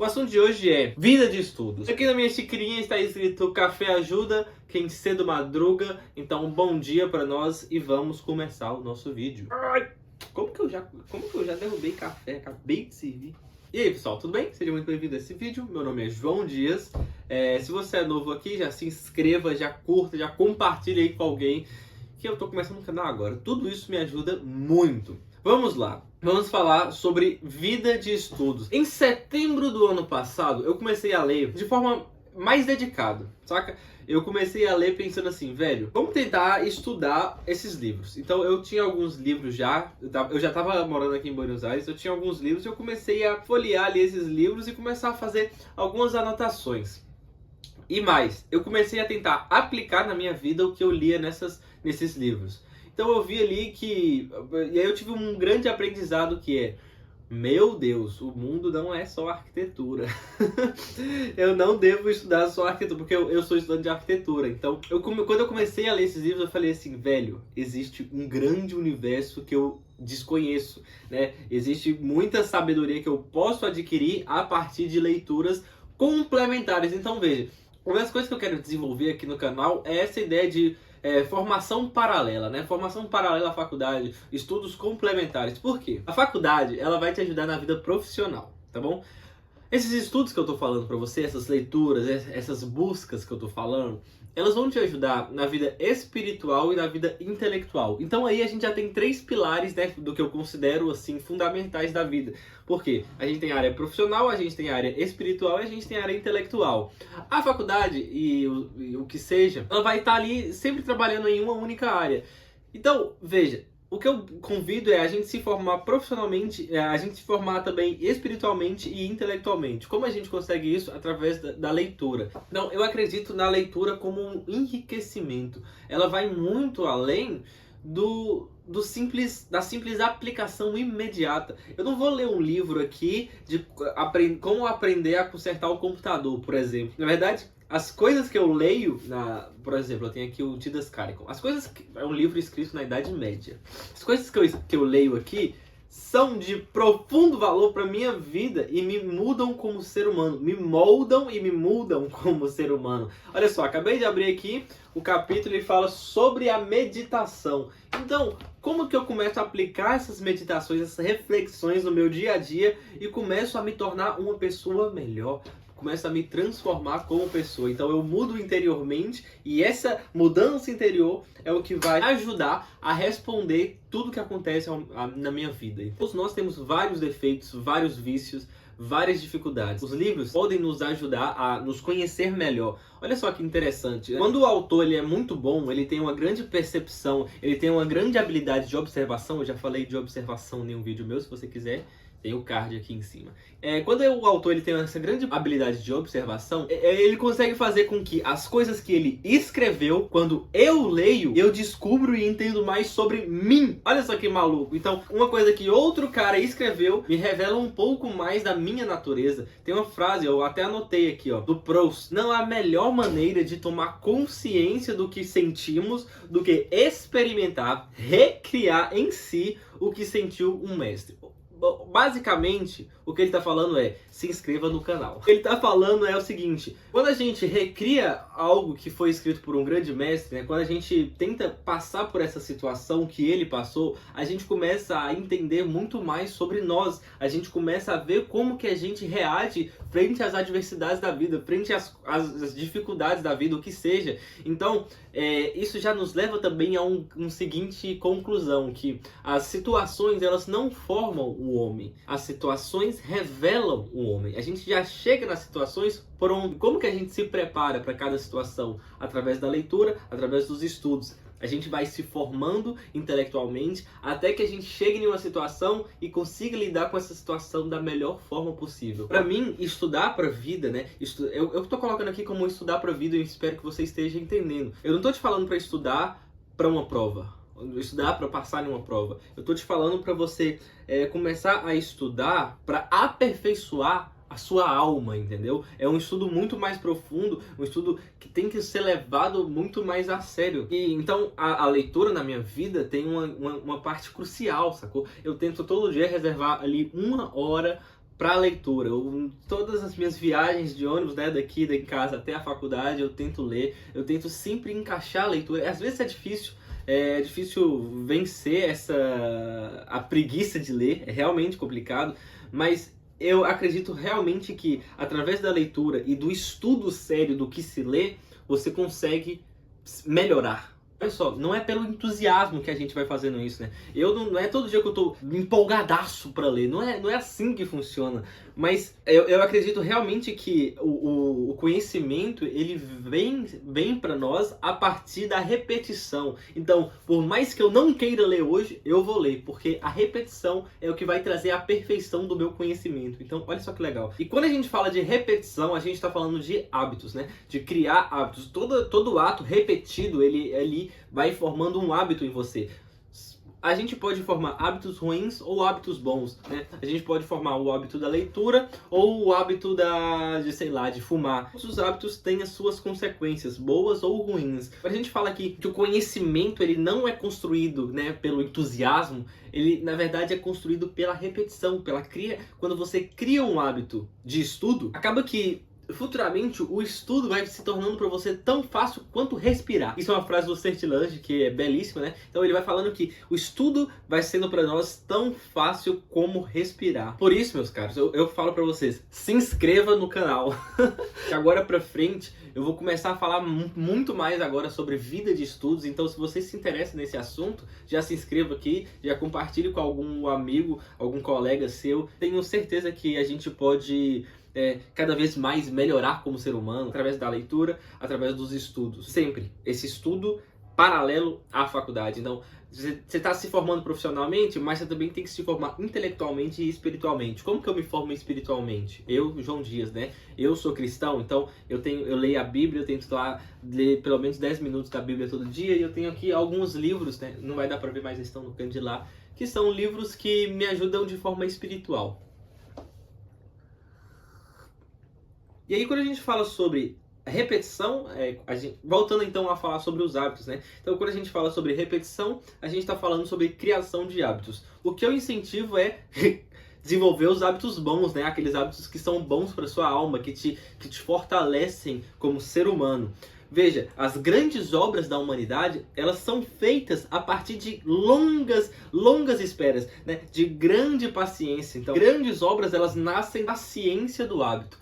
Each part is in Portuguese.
O assunto de hoje é vida de estudos. Aqui na minha xicrinha está escrito café ajuda, quem cedo madruga. Então bom dia para nós e vamos começar o nosso vídeo. Ai, como que eu já derrubei café? Acabei de servir. E aí pessoal, tudo bem? Seja muito bem-vindo a esse vídeo. Meu nome é João Dias. Se você é novo aqui, já se inscreva, já curta, já compartilhe aí com alguém, que eu tô começando um canal agora. Tudo isso me ajuda muito. Vamos lá. Vamos falar sobre vida de estudos. Em setembro do ano passado, eu comecei a ler de forma mais dedicada, saca? Eu comecei a ler pensando assim, velho, vamos tentar estudar esses livros. Então eu tinha alguns livros já, eu já tava morando aqui em Buenos Aires, eu tinha alguns livros e eu comecei a folhear ali esses livros e começar a fazer algumas anotações. E mais, eu comecei a tentar aplicar na minha vida o que eu lia nesses livros. Então eu vi ali que... E aí eu tive um grande aprendizado que é... Meu Deus, o mundo não é só arquitetura. Eu não devo estudar só arquitetura, porque eu sou estudante de arquitetura. Então, quando eu comecei a ler esses livros, eu falei assim, velho, existe um grande universo que eu desconheço, né? Existe muita sabedoria que eu posso adquirir a partir de leituras complementares. Então, veja, uma das coisas que eu quero desenvolver aqui no canal é essa ideia de formação paralela, né? Formação paralela à faculdade, estudos complementares. Por quê? A faculdade, ela vai te ajudar na vida profissional, tá bom? Esses estudos que eu tô falando pra você, essas leituras, essas buscas que eu tô falando, elas vão te ajudar na vida espiritual e na vida intelectual. Então aí a gente já tem três pilares, né, do que eu considero assim fundamentais da vida. Por quê? A gente tem a área profissional, a gente tem a área espiritual e a gente tem a área intelectual. A faculdade e o que seja, ela vai estar ali sempre trabalhando em uma única área. Então, veja, o que eu convido é a gente se formar profissionalmente, a gente se formar também espiritualmente e intelectualmente. Como a gente consegue isso? Através da leitura. Então, eu acredito na leitura como um enriquecimento. Ela vai muito além da simples aplicação imediata. Eu não vou ler um livro aqui de como aprender a consertar o computador, por exemplo. Na verdade, as coisas que eu leio, por exemplo, eu tenho aqui o Didas Caricom. É um livro escrito na Idade Média. As coisas que eu leio aqui são de profundo valor para minha vida e me mudam como ser humano. Me moldam e me mudam como ser humano. Olha só, acabei de abrir aqui o capítulo e fala sobre a meditação. Então, como que eu começo a aplicar essas meditações, essas reflexões no meu dia a dia e começo a me tornar uma pessoa melhor? Começa a me transformar como pessoa. Então eu mudo interiormente e essa mudança interior é o que vai ajudar a responder tudo que acontece na minha vida. Todos nós temos vários defeitos, vários vícios, várias dificuldades. Os livros podem nos ajudar a nos conhecer melhor. Olha só que interessante. Quando o autor ele é muito bom, ele tem uma grande percepção, ele tem uma grande habilidade de observação. Eu já falei de observação em um vídeo meu, se você quiser. Tem o card aqui em cima. Quando o autor ele tem essa grande habilidade de observação, ele consegue fazer com que as coisas que ele escreveu, quando eu leio, eu descubro e entendo mais sobre mim. Olha só que maluco. Então, uma coisa que outro cara escreveu me revela um pouco mais da minha natureza. Tem uma frase, eu até anotei aqui, ó, do Proust. Não há melhor maneira de tomar consciência do que sentimos do que experimentar, recriar em si o que sentiu um mestre. Basicamente, o que ele está falando é, se inscreva no canal. O que ele está falando é o seguinte, quando a gente recria algo que foi escrito por um grande mestre, né, quando a gente tenta passar por essa situação que ele passou, a gente começa a entender muito mais sobre nós. A gente começa a ver como que a gente reage frente às adversidades da vida, frente às dificuldades da vida, o que seja. Então, isso já nos leva também a um seguinte conclusão, que as situações, elas não formam o homem. As situações revelam o homem. A gente já chega nas situações por onde. Como que a gente se prepara para cada situação? Através da leitura, através dos estudos. A gente vai se formando intelectualmente até que a gente chegue em uma situação e consiga lidar com essa situação da melhor forma possível. Para mim, estudar para a vida, né? Eu tô colocando aqui como estudar para a vida e eu espero que você esteja entendendo. Eu não tô te falando para estudar para uma prova. Estudar para passar em uma prova. Eu tô te falando para você começar a estudar para aperfeiçoar a sua alma, entendeu? É um estudo muito mais profundo, um estudo que tem que ser levado muito mais a sério. E então a leitura na minha vida tem uma parte crucial, sacou? Eu tento todo dia reservar ali 1 hora para a leitura. Todas as minhas viagens de ônibus, né, daqui de casa até a faculdade, eu tento ler, eu tento sempre encaixar a leitura. Às vezes é difícil vencer a preguiça de ler, é realmente complicado, mas eu acredito realmente que através da leitura e do estudo sério do que se lê, você consegue melhorar. Olha só, não é pelo entusiasmo que a gente vai fazendo isso, né? Não é todo dia que eu tô empolgadaço pra ler, não é assim que funciona. Mas eu acredito realmente que o conhecimento, ele vem para nós a partir da repetição. Então, por mais que eu não queira ler hoje, eu vou ler, porque a repetição é o que vai trazer a perfeição do meu conhecimento. Então, olha só que legal. E quando a gente fala de repetição, a gente está falando de hábitos, né? De criar hábitos. Todo ato repetido, ele vai formando um hábito em você. A gente pode formar hábitos ruins ou hábitos bons, né? A gente pode formar o hábito da leitura ou o hábito de fumar. Todos os hábitos têm as suas consequências, boas ou ruins. A gente fala aqui que o conhecimento, ele não é construído, né, pelo entusiasmo, ele na verdade é construído pela repetição, quando você cria um hábito de estudo, acaba que futuramente o estudo vai se tornando para você tão fácil quanto respirar. Isso é uma frase do Sertilange que é belíssima, né? Então ele vai falando que o estudo vai sendo para nós tão fácil como respirar. Por isso, meus caros, eu falo para vocês, se inscreva no canal. Que agora para frente eu vou começar a falar muito mais agora sobre vida de estudos. Então, se você se interessa nesse assunto, já se inscreva aqui, já compartilhe com algum amigo, algum colega seu. Tenho certeza que a gente pode cada vez mais melhorar como ser humano através da leitura, através dos estudos. Sempre esse estudo paralelo à faculdade. Então, você está se formando profissionalmente, mas você também tem que se formar intelectualmente e espiritualmente. Como que eu me formo espiritualmente? Eu, João Dias, né? Eu sou cristão, então eu leio a Bíblia, eu tento lá ler pelo menos 10 minutos da Bíblia todo dia, e eu tenho aqui alguns livros, né? Não vai dar para ver, mas eles estão no canto de lá, que são livros que me ajudam de forma espiritual. E aí, quando a gente fala sobre repetição, voltando então a falar sobre os hábitos, né? Então, quando a gente fala sobre repetição, a gente está falando sobre criação de hábitos. O que eu incentivo é desenvolver os hábitos bons, né? Aqueles hábitos que são bons para sua alma, que te fortalecem como ser humano. Veja, as grandes obras da humanidade, elas são feitas a partir de longas esperas, né? De grande paciência. Então, grandes obras, elas nascem da ciência do hábito.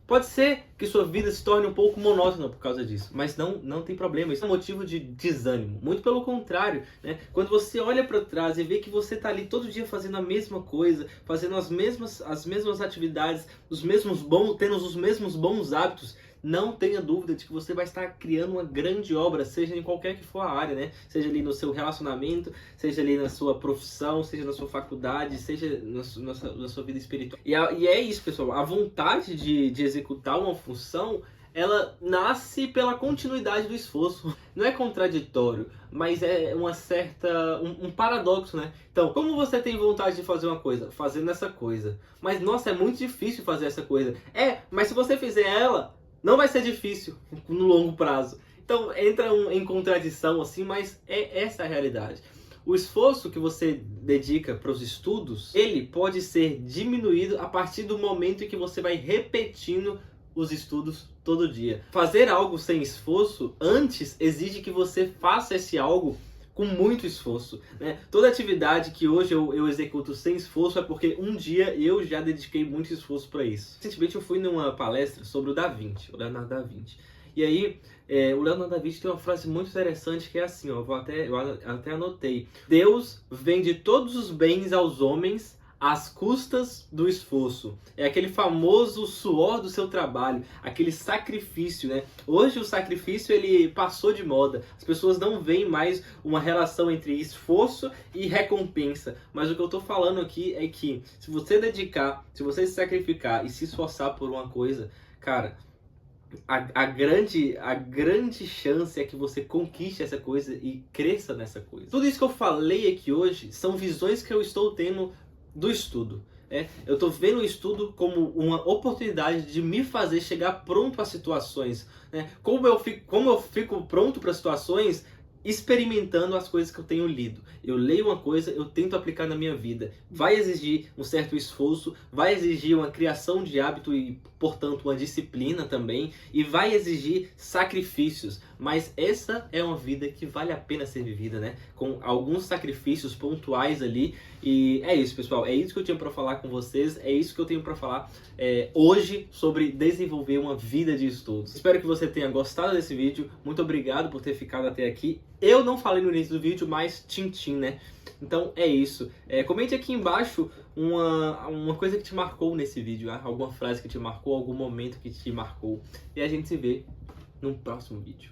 Pode ser que sua vida se torne um pouco monótona por causa disso, mas não tem problema, isso é motivo de desânimo. Muito pelo contrário, né? Quando você olha para trás e vê que você está ali todo dia fazendo a mesma coisa, fazendo as mesmas atividades, tendo os mesmos bons hábitos, não tenha dúvida de que você vai estar criando uma grande obra, seja em qualquer que for a área, né? Seja ali no seu relacionamento, seja ali na sua profissão, seja na sua faculdade, seja na sua vida espiritual. E é isso, pessoal. A vontade de executar uma função, ela nasce pela continuidade do esforço. Não é contraditório, mas é um paradoxo, né? Então, como você tem vontade de fazer uma coisa? Fazendo essa coisa. Mas, nossa, é muito difícil fazer essa coisa. Mas se você fizer ela, não vai ser difícil no longo prazo. Então entra em contradição assim, mas é essa a realidade. O esforço que você dedica para os estudos, ele pode ser diminuído a partir do momento em que você vai repetindo os estudos todo dia. Fazer algo sem esforço antes exige que você faça esse algo com muito esforço, né? Toda atividade que hoje eu executo sem esforço é porque um dia eu já dediquei muito esforço para isso. Recentemente eu fui numa palestra sobre o Leonardo da Vinci. E aí, o Leonardo da Vinci tem uma frase muito interessante que é assim, ó, eu até anotei. Deus vende todos os bens aos homens às custas do esforço. É aquele famoso suor do seu trabalho, aquele sacrifício, né? Hoje o sacrifício, ele passou de moda. As pessoas não veem mais uma relação entre esforço e recompensa. Mas o que eu tô falando aqui é que se você se sacrificar e se esforçar por uma coisa, cara, a grande chance é que você conquiste essa coisa e cresça nessa coisa. Tudo isso que eu falei aqui hoje são visões que eu estou tendo do estudo. Eu estou vendo o estudo como uma oportunidade de me fazer chegar pronto a situações. Como eu fico pronto para situações, experimentando as coisas que eu tenho lido. Eu leio uma coisa, eu tento aplicar na minha vida. Vai exigir um certo esforço, vai exigir uma criação de hábito e, portanto, uma disciplina também, e vai exigir sacrifícios. Mas essa é uma vida que vale a pena ser vivida, né? Com alguns sacrifícios pontuais ali. E é isso, pessoal. É isso que eu tinha para falar com vocês. É isso que eu tenho para falar hoje sobre desenvolver uma vida de estudos. Espero que você tenha gostado desse vídeo. Muito obrigado por ter ficado até aqui. Eu não falei no início do vídeo, mas tintim, né? Então é isso. Comente aqui embaixo uma coisa que te marcou nesse vídeo, né? Alguma frase que te marcou, algum momento que te marcou. E a gente se vê no próximo vídeo.